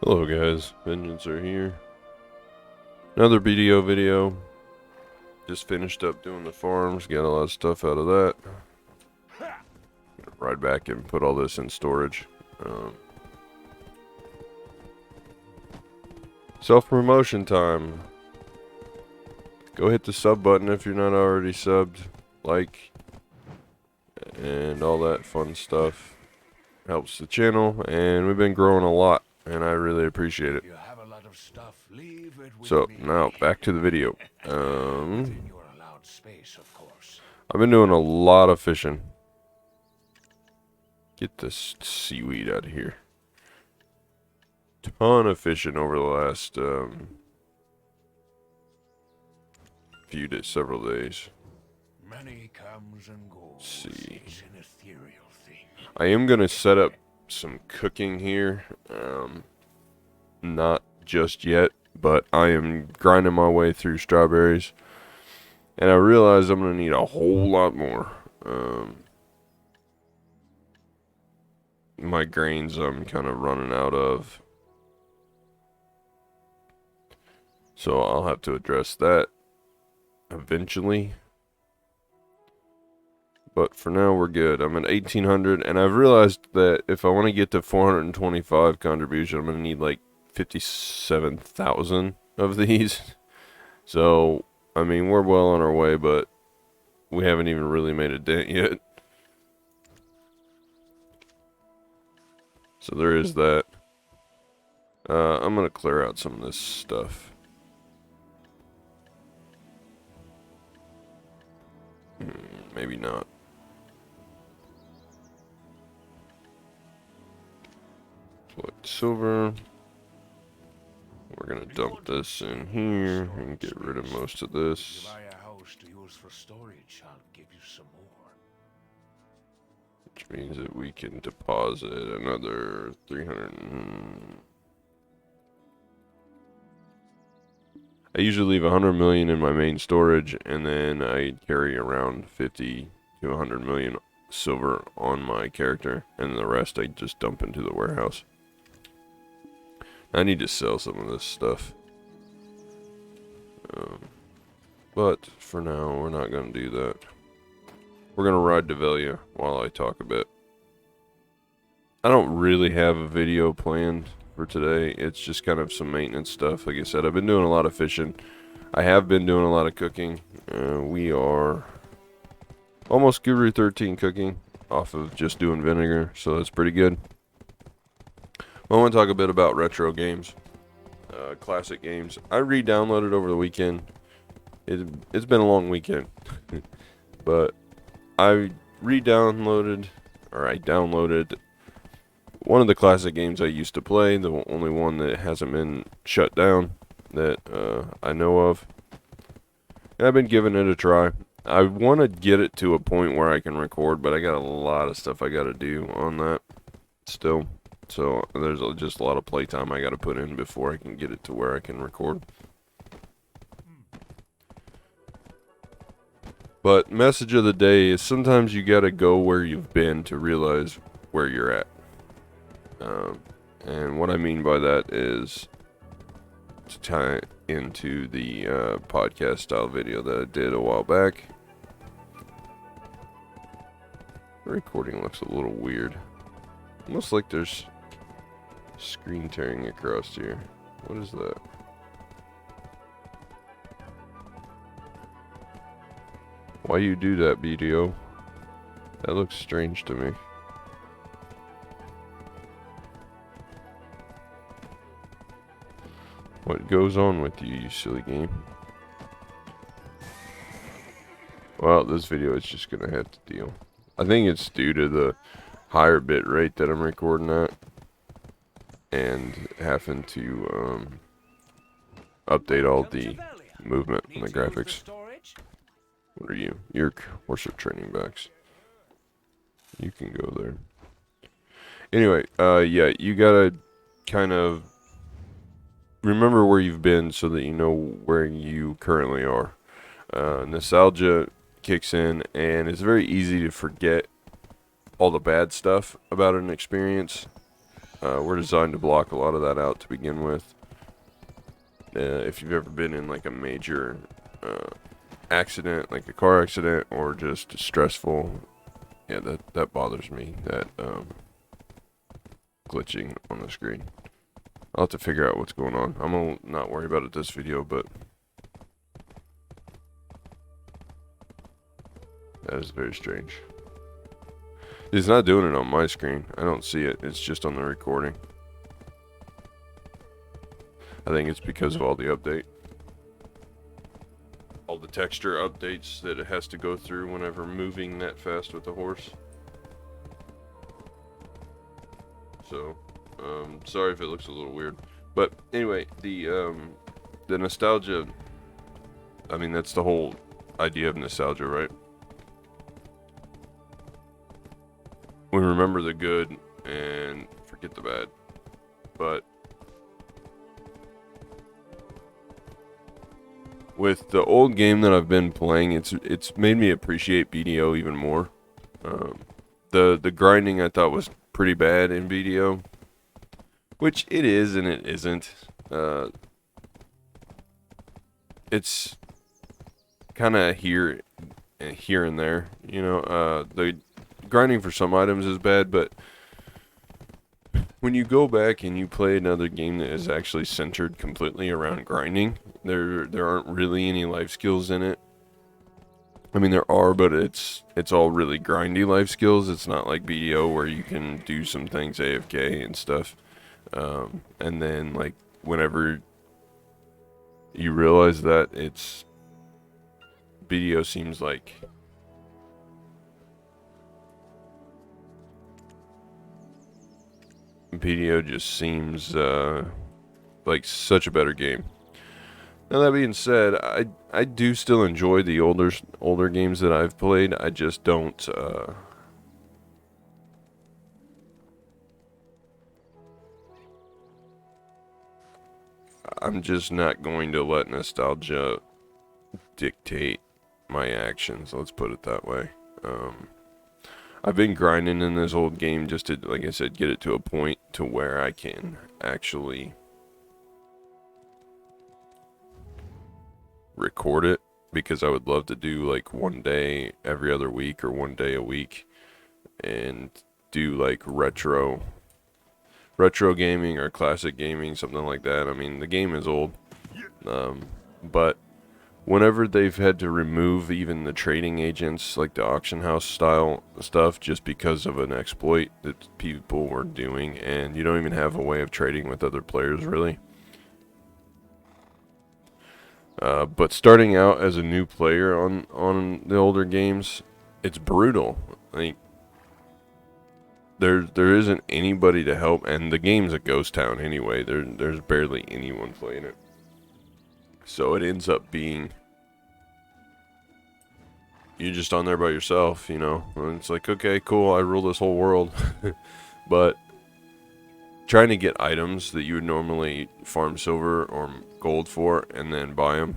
Hello guys, Vengeance are here. Another BDO video. Just finished up doing the farms, got a lot of stuff out of that. Ride back and put all this in storage. Self-promotion time. Go hit the sub button if you're not already subbed. Like, and all that fun stuff. Helps the channel, and we've been growing a lot, and I really appreciate it. So, now, back to the video. I've been doing a lot of fishing. Get this seaweed out of here. Ton of fishing over the last several days. Money comes and goes. See. It's an ethereal thing. I am gonna set up some cooking here. Not just yet, but I am grinding my way through strawberries, and I realize I'm gonna need a whole lot more. My grains I'm kind of running out of, so I'll have to address that eventually. But for now, we're good. I'm at 1,800, and I've realized that if I want to get to 425 contribution, I'm going to need like 57,000 of these. So, I mean, we're well on our way, but we haven't even really made a dent yet. So there is that. I'm going to clear out some of this stuff. Maybe not. Silver. We're gonna dump this in here and get rid of most of this. Buy a house to use for storage, I'll give you some more. Which means that we can deposit another 300. I usually leave 100 million in my main storage, and then I carry around 50 to 100 million silver on my character, and the rest I just dump into the warehouse. I need to sell some of this stuff. But for now, we're not going to do that. We're going to ride to Velia while I talk a bit. I don't really have a video planned for today. It's just kind of some maintenance stuff. Like I said, I've been doing a lot of fishing. I have been doing a lot of cooking. We are almost Guru 13 cooking off of just doing vinegar, so that's pretty good. I want to talk a bit about retro games, classic games. I re-downloaded over the weekend. It's been a long weekend, but I downloaded one of the classic games I used to play, the only one that hasn't been shut down that I know of. And I've been giving it a try. I want to get it to a point where I can record, but I got a lot of stuff I got to do on that still. So there's just a lot of playtime I got to put in before I can get it to where I can record. But message of the day is sometimes you got to go where you've been to realize where you're at. And what I mean by that is to tie into the podcast style video that I did a while back. The recording looks a little weird. Almost like there's screen tearing across here. What is that? Why you do that, BDO? That looks strange to me. What goes on with you, you silly game? Well, this video is just gonna have to deal. I think it's due to the higher bit rate that I'm recording at, and having to update all the movement and the graphics. What are you? You're worship training backs. You can go there. Anyway, yeah, you gotta kind of remember where you've been so that you know where you currently are. Nostalgia kicks in, and it's very easy to forget all the bad stuff about an experience were designed to block a lot of that out to begin with. If you've ever been in like a major accident, like a car accident, or just stressful, yeah, that bothers me. That glitching on the screen. I'll have to figure out what's going on. I'm gonna not worry about it this video, but that is very strange. It's not doing it on my screen. I don't see it. It's just on the recording. I think it's because of all the update. All the texture updates that it has to go through whenever moving that fast with the horse. So, sorry if it looks a little weird. But anyway, the nostalgia, I mean, that's the whole idea of nostalgia, right? We remember the good and forget the bad. But with the old game that I've been playing, it's made me appreciate BDO even more. The grinding I thought was pretty bad in BDO, which it is and it isn't. It's kind of here and there, you know. The grinding for some items is bad, but when you go back and you play another game that is actually centered completely around grinding, there aren't really any life skills in it. I mean, there are, but it's all really grindy life skills. It's not like BDO where you can do some things AFK and stuff. And then, like, whenever you realize that, it's BDO seems like BDO just seems like such a better game. Now that being said, I do still enjoy the older games that I've played. I just don't I'm just not going to let nostalgia dictate my actions. Let's put it that way. I've been grinding in this old game just to, like I said, get it to a point to where I can actually record it, because I would love to do like one day every other week or one day a week and do like retro gaming or classic gaming, something like that. I mean, the game is old, but whenever they've had to remove even the trading agents, like the auction house style stuff, just because of an exploit that people were doing, and you don't even have a way of trading with other players really. But starting out as a new player on the older games, it's brutal. Like, there isn't anybody to help, and the game's a ghost town anyway. There's barely anyone playing it. So it ends up being you're just on there by yourself, you know. And it's like, okay, cool, I rule this whole world. But trying to get items that you would normally farm silver or gold for and then buy them,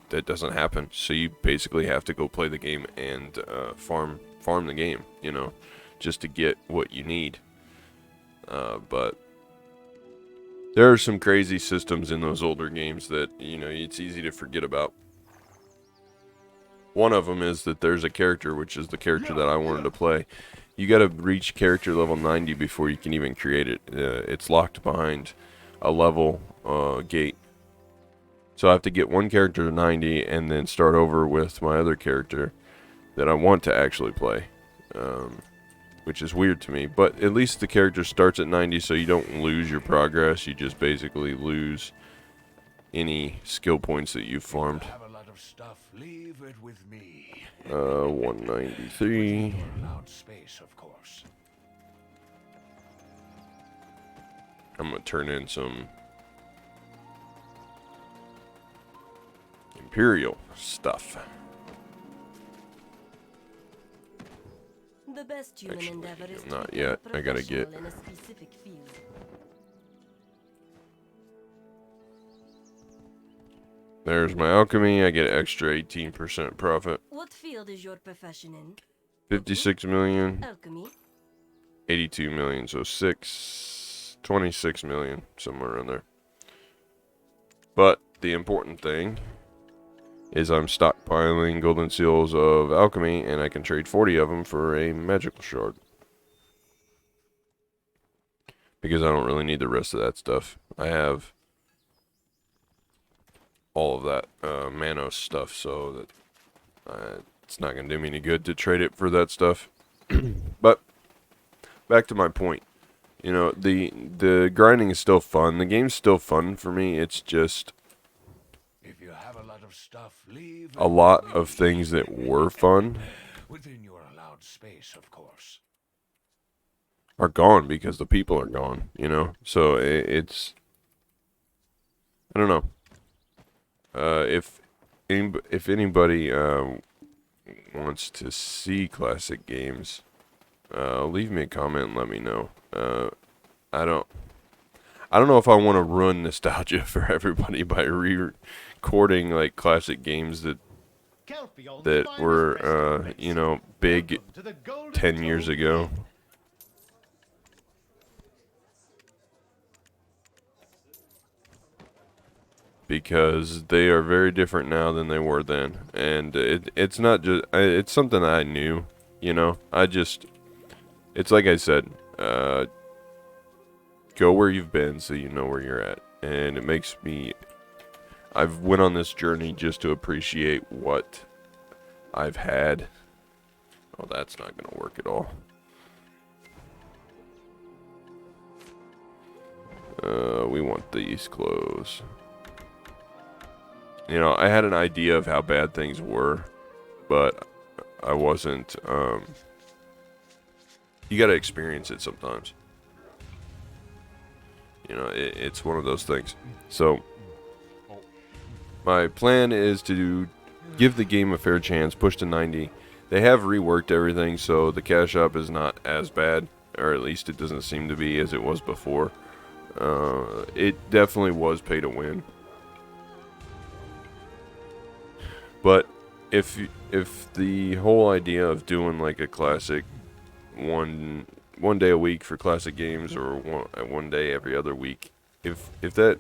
that doesn't happen. So you basically have to go play the game and farm the game, you know, just to get what you need. But there are some crazy systems in those older games that, you know, it's easy to forget about. One of them is that there's a character, which is the character that I wanted to play. You got to reach character level 90 before you can even create it. It's locked behind a level gate. So I have to get one character to 90 and then start over with my other character that I want to actually play. Which is weird to me. But at least the character starts at 90, so you don't lose your progress. You just basically lose any skill points that you've farmed. I have a lot of stuff. Leave it with me. 193. Allowed space, of course. I'm gonna turn in some Imperial stuff. The best human Actually, endeavor is to not become yet. a I gotta get- professional in a specific field. There's my alchemy. I get extra 18% profit. What field is your profession in? 56 million, Alchemy. 82 million, so 6. 26 million, somewhere around there. But the important thing is I'm stockpiling golden seals of alchemy, and I can trade 40 of them for a magical shard. Because I don't really need the rest of that stuff. I have all of that Manos stuff, so that it's not going to do me any good to trade it for that stuff. But back to my point. You know, the grinding is still fun. The game's still fun for me. It's just If you have a lot of stuff, leave a lot of things that were fun within your allowed space, of course. are gone because the people are gone, you know? So it's I don't know. If anybody wants to see classic games, leave me a comment and let me know. I don't know if I want to ruin nostalgia for everybody by recording like classic games that were you know, big 10 years ago. Because they are very different now than they were then, and it's not just it's something that I knew, you know. It's like I said, go where you've been so you know where you're at, and it makes me. I've went on this journey just to appreciate what I've had. Oh, that's not gonna work at all. We want these clothes. You know, I had an idea of how bad things were, but I wasn't, you gotta experience it sometimes. You know, it's one of those things. So, my plan is to give the game a fair chance, push to 90. They have reworked everything, so the cash shop is not as bad, or at least it doesn't seem to be as it was before. It definitely was pay to win. But if the whole idea of doing like a classic one day a week for classic games, or one day every other week, if that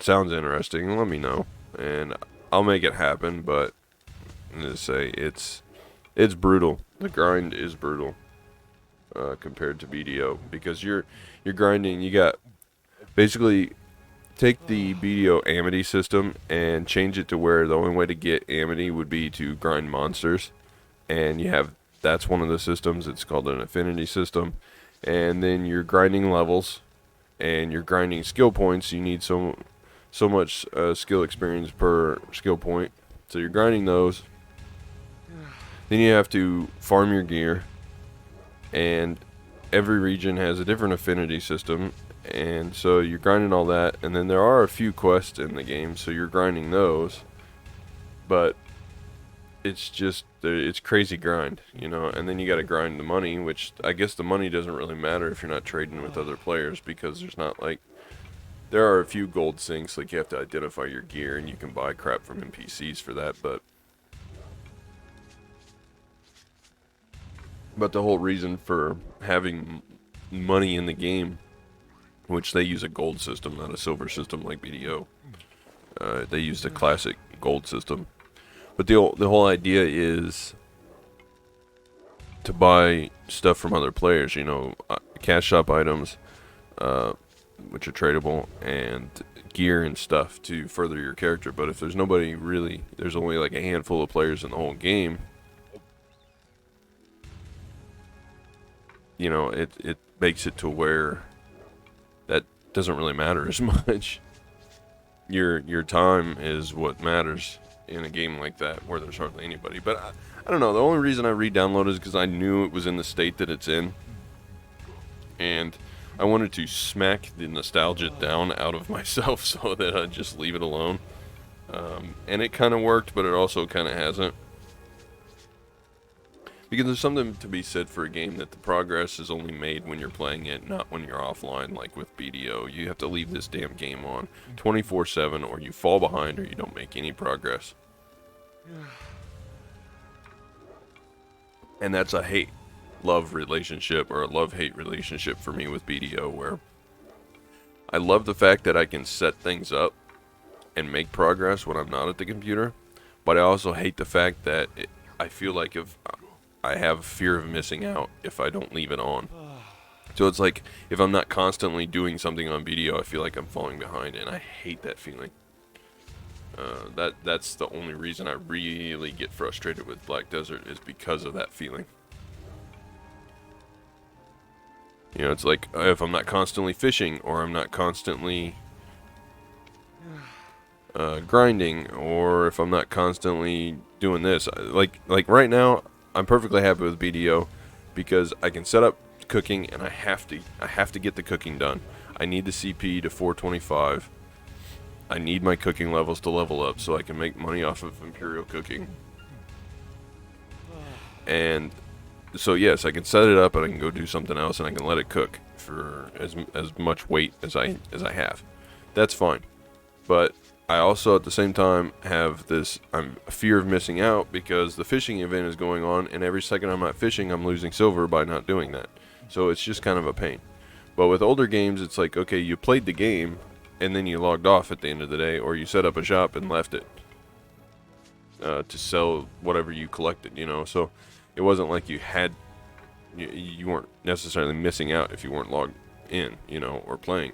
sounds interesting, let me know and I'll make it happen. But I'm gonna say it's brutal. The grind is brutal compared to BDO, because you're grinding. You got basically. Take the BDO Amity system and change it to where the only way to get Amity would be to grind monsters, and that's one of the systems. It's called an affinity system, and then you're grinding levels, and you're grinding skill points. You need so much skill experience per skill point, so you're grinding those. Then you have to farm your gear, and every region has a different affinity system. And so you're grinding all that, and then there are a few quests in the game, so you're grinding those. But it's crazy grind, you know. And then you got to grind the money, which I guess the money doesn't really matter if you're not trading with other players, because there are a few gold sinks, like you have to identify your gear, and you can buy crap from NPCs for that. But the whole reason for having money in the game, which they use a gold system, not a silver system like BDO. They use the classic gold system. But the whole idea is to buy stuff from other players, you know, cash shop items, which are tradable, and gear and stuff to further your character. But if there's nobody really, there's only like a handful of players in the whole game, you know, it makes it to where that doesn't really matter as much. Your time is what matters in a game like that where there's hardly anybody. But I don't know. The only reason I re-downloaded is because I knew it was in the state that it's in, and I wanted to smack the nostalgia down out of myself so that I'd just leave it alone. And it kind of worked, but it also kind of hasn't. Because there's something to be said for a game that the progress is only made when you're playing it, not when you're offline, like with BDO. You have to leave this damn game on 24/7, or you fall behind, or you don't make any progress. And that's a hate-love relationship, or a love-hate relationship for me with BDO, where I love the fact that I can set things up and make progress when I'm not at the computer, but I also hate the fact that I feel like if I have fear of missing out if I don't leave it on. So it's like if I'm not constantly doing something on video, I feel like I'm falling behind, and I hate that feeling. That's the only reason I really get frustrated with Black Desert, is because of that feeling. You know, it's like if I'm not constantly fishing, or I'm not constantly grinding, or if I'm not constantly doing this. Like right now, I'm perfectly happy with BDO because I can set up cooking, and I have to get the cooking done. I need the CP to 425. I need my cooking levels to level up so I can make money off of Imperial cooking. And so yes, I can set it up and I can go do something else, and I can let it cook for as much weight as I have. That's fine. But I also at the same time have this fear of missing out because the fishing event is going on, and every second I'm not fishing, I'm losing silver by not doing that. So it's just kind of a pain. But with older games, it's like, okay, you played the game and then you logged off at the end of the day, or you set up a shop and left it to sell whatever you collected, you know. So it wasn't like you weren't necessarily missing out if you weren't logged in, you know, or playing.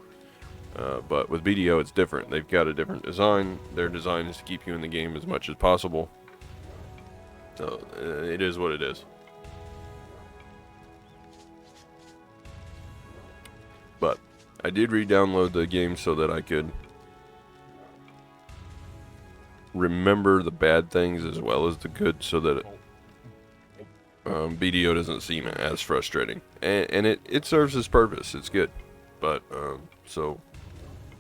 But with BDO, it's different. They've got a different design. Their design is to keep you in the game as much as possible. So it is what it is. But I did re-download the game so that I could remember the bad things as well as the good, so that BDO doesn't seem as frustrating. And it serves its purpose. It's good. But, so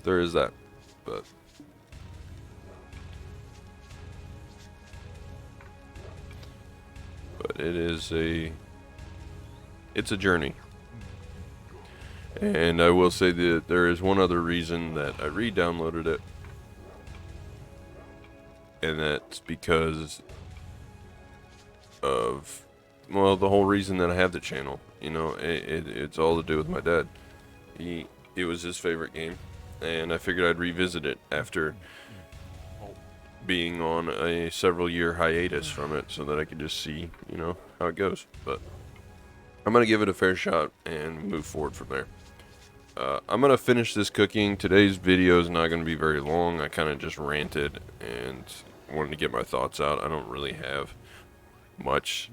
there is that. But it's a journey. And I will say that there is one other reason that I re-downloaded it, and that's because of, well, the whole reason that I have the channel. You know, it's all to do with my dad. It was his favorite game, and I figured I'd revisit it after being on a several-year hiatus from it, so that I could just see, you know, how it goes. But I'm gonna give it a fair shot and move forward from there. I'm going to finish this cooking. Today's video is not going to be very long. I kind of just ranted and wanted to get my thoughts out. I don't really have much.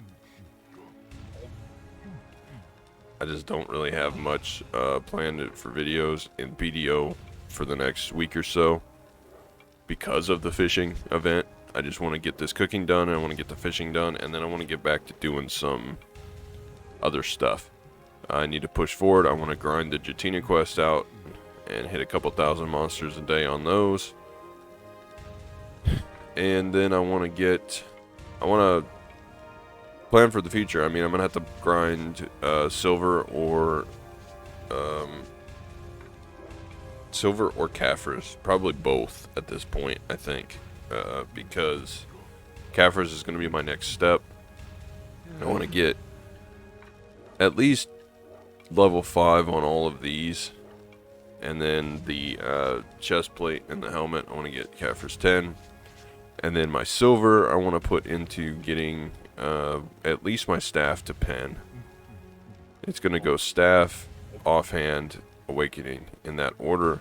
I just don't really have much planned for videos in BDO for the next week or so because of the fishing event. I just want to get this cooking done, and I want to get the fishing done, and then I want to get back to doing some other stuff. I need to push forward. I want to grind the Jatina quest out and hit a couple thousand monsters a day on those. And then I want to plan for the future. I mean, I'm going to have to grind silver or Caphras. Probably both at this point, I think. Because Caphras is going to be my next step. I want to get at least level 5 on all of these, and then the chest plate and the helmet I want to get Caphras 10, and then my silver I want to put into getting at least my staff to pen. It's going to go staff, offhand, awakening in that order,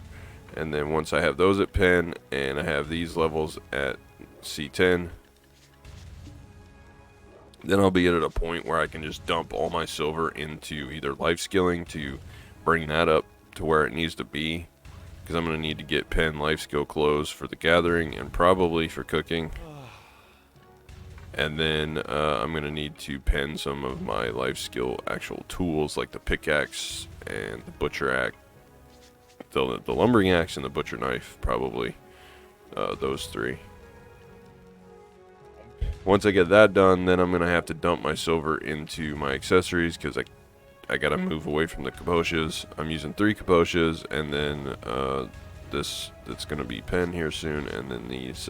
and then once I have those at pen and I have these levels at C10, then I'll be at a point where I can just dump all my silver into either life skilling to bring that up to where it needs to be, because I'm going to need to get pen life skill clothes for the gathering and probably for cooking. And then I'm going to need to pen some of my life skill actual tools, like the pickaxe and the butcher axe, the lumbering axe and the butcher knife, probably those 3. Once I get that done, then I'm going to have to dump my silver into my accessories, because I got to move away from the cabochas. I'm using 3 cabochas, and then this that's going to be pen here soon, and then these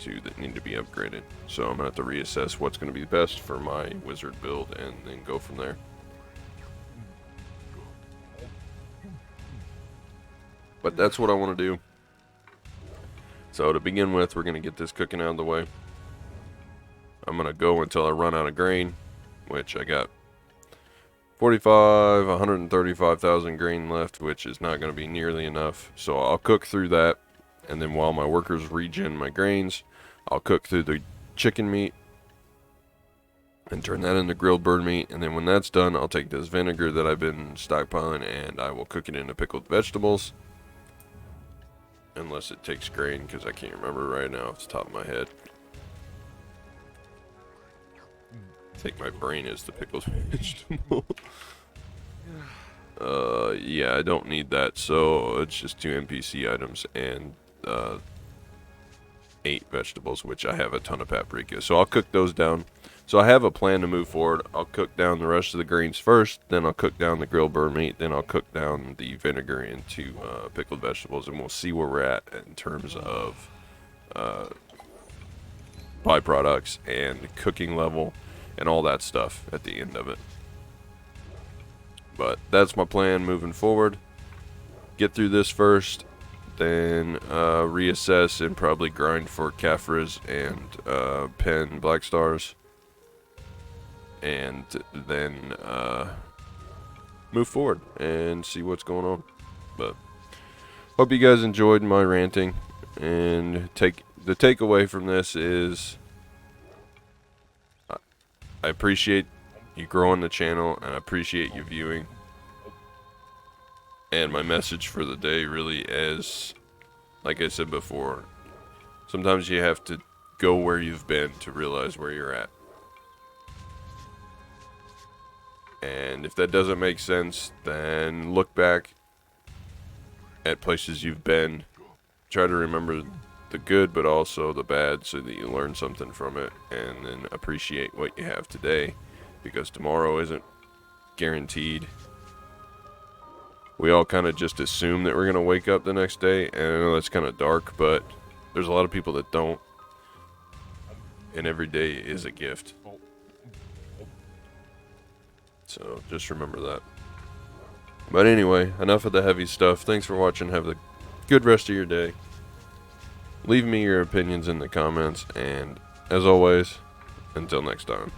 2 that need to be upgraded. So I'm going to have to reassess what's going to be best for my wizard build, and then go from there. But that's what I want to do. So to begin with, we're going to get this cooking out of the way. I'm going to go until I run out of grain, which I got 135,000 grain left, which is not going to be nearly enough. So I'll cook through that, and then while my workers regen my grains, I'll cook through the chicken meat and turn that into grilled bird meat. And then when that's done, I'll take this vinegar that I've been stockpiling and I will cook it into pickled vegetables. Unless it takes grain, because I can't remember right now off the top of my head. I think my brain is the pickled vegetable. Yeah, I don't need that, so it's just 2 NPC items and 8 vegetables, which I have a ton of paprika. So I'll cook those down. So I have a plan to move forward. I'll cook down the rest of the grains first, then I'll cook down the grilled bird meat, then I'll cook down the vinegar into pickled vegetables, and we'll see where we're at in terms of byproducts and cooking level and all that stuff at the end of it. But that's my plan moving forward. Get through this first, then reassess and probably grind for Caphras and pen Black Stars. And then move forward and see what's going on. But hope you guys enjoyed my ranting. And the takeaway from this is I appreciate you growing the channel, and I appreciate you viewing. And my message for the day really is, like I said before, sometimes you have to go where you've been to realize where you're at. And if that doesn't make sense, then look back at places you've been. Try to remember the good, but also the bad, so that you learn something from it, and then appreciate what you have today, because tomorrow isn't guaranteed. We all kind of just assume that we're going to wake up the next day, and I know that's kind of dark, but there's a lot of people that don't, and every day is a gift. So just remember that. But anyway, enough of the heavy stuff. Thanks for watching. Have a good rest of your day. Leave me your opinions in the comments, and as always, until next time.